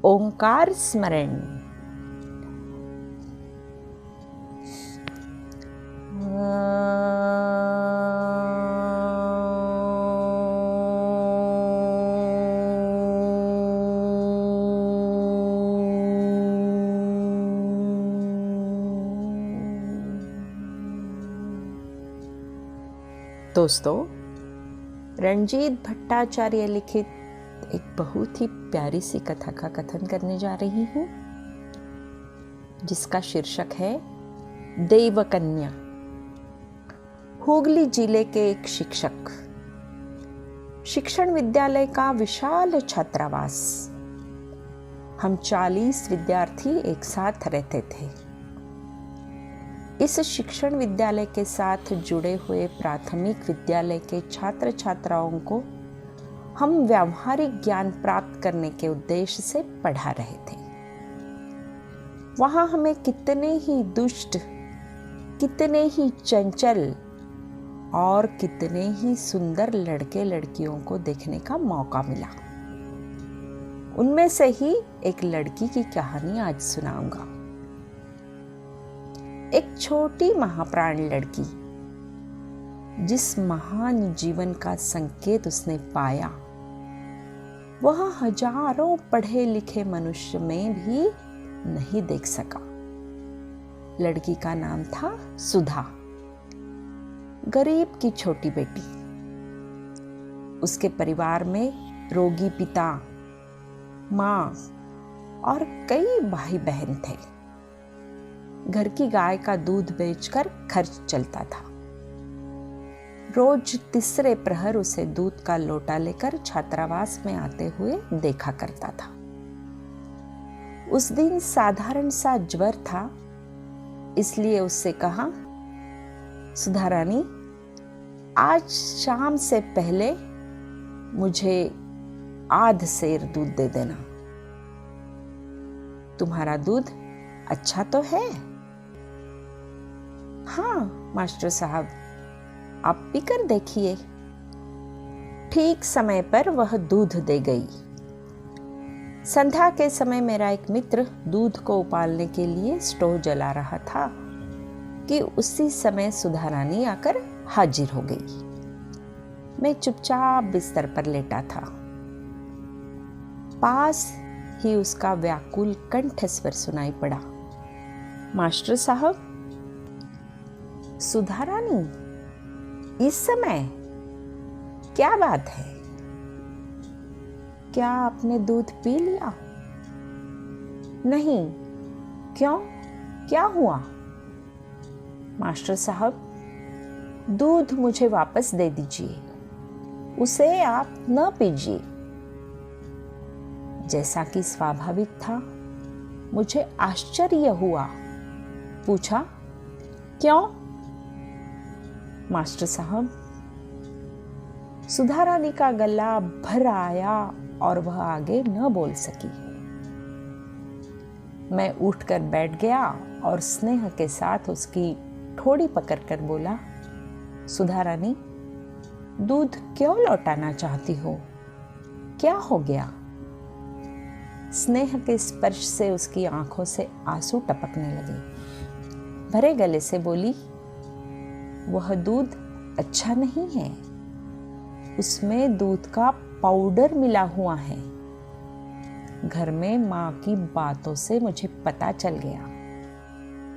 ओंकार स्मरण। दोस्तों, रणजीत भट्टाचार्य लिखित एक बहुत ही प्यारी सी कथा का कथन करने जा रही हूँ, जिसका शीर्षक है देवकन्या। हुगली जिले के एक शिक्षक, शिक्षण विद्यालय का विशाल छात्रावास। हम 40 विद्यार्थी एक साथ रहते थे। इस शिक्षण विद्यालय के साथ जुड़े हुए प्राथमिक विद्यालय के छात्र छात्राओं को हम व्यावहारिक ज्ञान प्राप्त करने के उद्देश्य से पढ़ा रहे थे। वहां हमें कितने ही दुष्ट, कितने ही चंचल और कितने ही सुंदर लड़के लड़कियों को देखने का मौका मिला। उनमें से ही एक लड़की की कहानी आज सुनाऊंगा। एक छोटी महाप्राण लड़की, जिस महान जीवन का संकेत उसने पाया, वह हजारों पढ़े लिखे मनुष्य में भी नहीं देख सका। लड़की का नाम था सुधा, गरीब की छोटी बेटी। उसके परिवार में रोगी पिता, माँ और कई भाई बहन थे। घर की गाय का दूध बेचकर खर्च चलता था। रोज तीसरे प्रहर उसे दूध का लोटा लेकर छात्रावास में आते हुए देखा करता था। उस दिन साधारण सा ज्वर था, इसलिए उससे कहा, सुधा रानी, आज शाम से पहले मुझे आध सेर दूध दे देना। तुम्हारा दूध अच्छा तो है? हाँ मास्टर साहब, आप पीकर देखिए। ठीक समय पर वह दूध दे गई। संध्या के समय मेरा एक मित्र दूध को उबालने के लिए स्टोव जला रहा था कि उसी समय सुधा रानी आकर हाजिर हो गई। मैं चुपचाप बिस्तर पर लेटा था। पास ही उसका व्याकुल कंठ स्वर सुनाई पड़ा, मास्टर साहब, सुधा रानी, इस समय क्या बात है? क्या आपने दूध पी लिया? नहीं। क्यों? क्या हुआ? मास्टर साहब, दूध मुझे वापस दे दीजिए, उसे आप न पीजिए। जैसा कि स्वाभाविक था, मुझे आश्चर्य हुआ। पूछा, क्यों? मास्टर साहब, सुधा रानी का गला भर आया और वह आगे न बोल सकी। मैं उठकर बैठ गया और स्नेह के साथ उसकी ठोड़ी पकड़कर बोला, सुधा रानी, दूध क्यों लौटाना चाहती हो? क्या हो गया? स्नेह के स्पर्श से उसकी आंखों से आंसू टपकने लगे। भरे गले से बोली, वह दूध अच्छा नहीं है, उसमें दूध का पाउडर मिला हुआ है। घर में माँ की बातों से मुझे पता चल गया।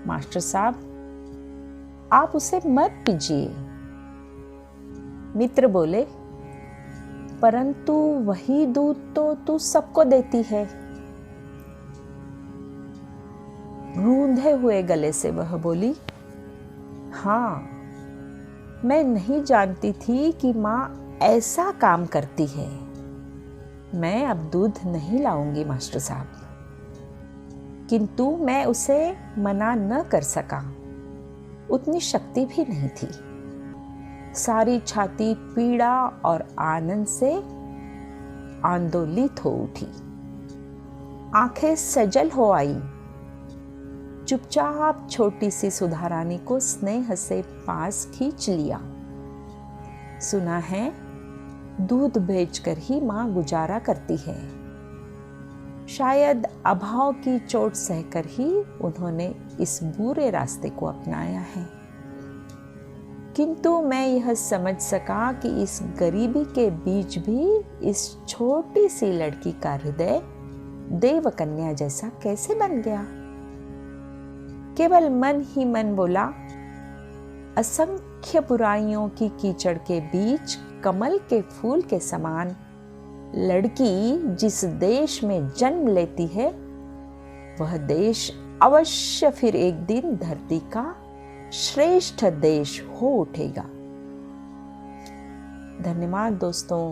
मास्टर साहब, आप उसे मत पीजिए। मित्र बोले, परंतु वही दूध तो तू सबको देती है। रूंधे हुए गले से वह बोली, हाँ, मैं नहीं जानती थी कि माँ ऐसा काम करती है। मैं अब दूध नहीं लाऊंगी मास्टर साहब। किंतु मैं उसे मना न कर सका, उतनी शक्ति भी नहीं थी। सारी छाती पीड़ा और आनंद से आंदोलित हो उठी। आंखें सजल हो आई। चुपचाप छोटी सी सुधा रानी को स्नेह से पास खींच लिया। सुना है, दूध बेचकर ही माँ गुजारा करती है। शायद अभाव की चोट सहकर ही उन्होंने इस बुरे रास्ते को अपनाया है। किंतु मैं यह समझ सका कि इस गरीबी के बीच भी इस छोटी सी लड़की का हृदय देव कन्या जैसा कैसे बन गया। केवल मन ही मन बोला, असंख्य बुराइयों की कीचड़ के बीच कमल के फूल के समान लड़की जिस देश में जन्म लेती है, वह देश अवश्य फिर एक दिन धरती का श्रेष्ठ देश हो उठेगा। धन्यवाद दोस्तों।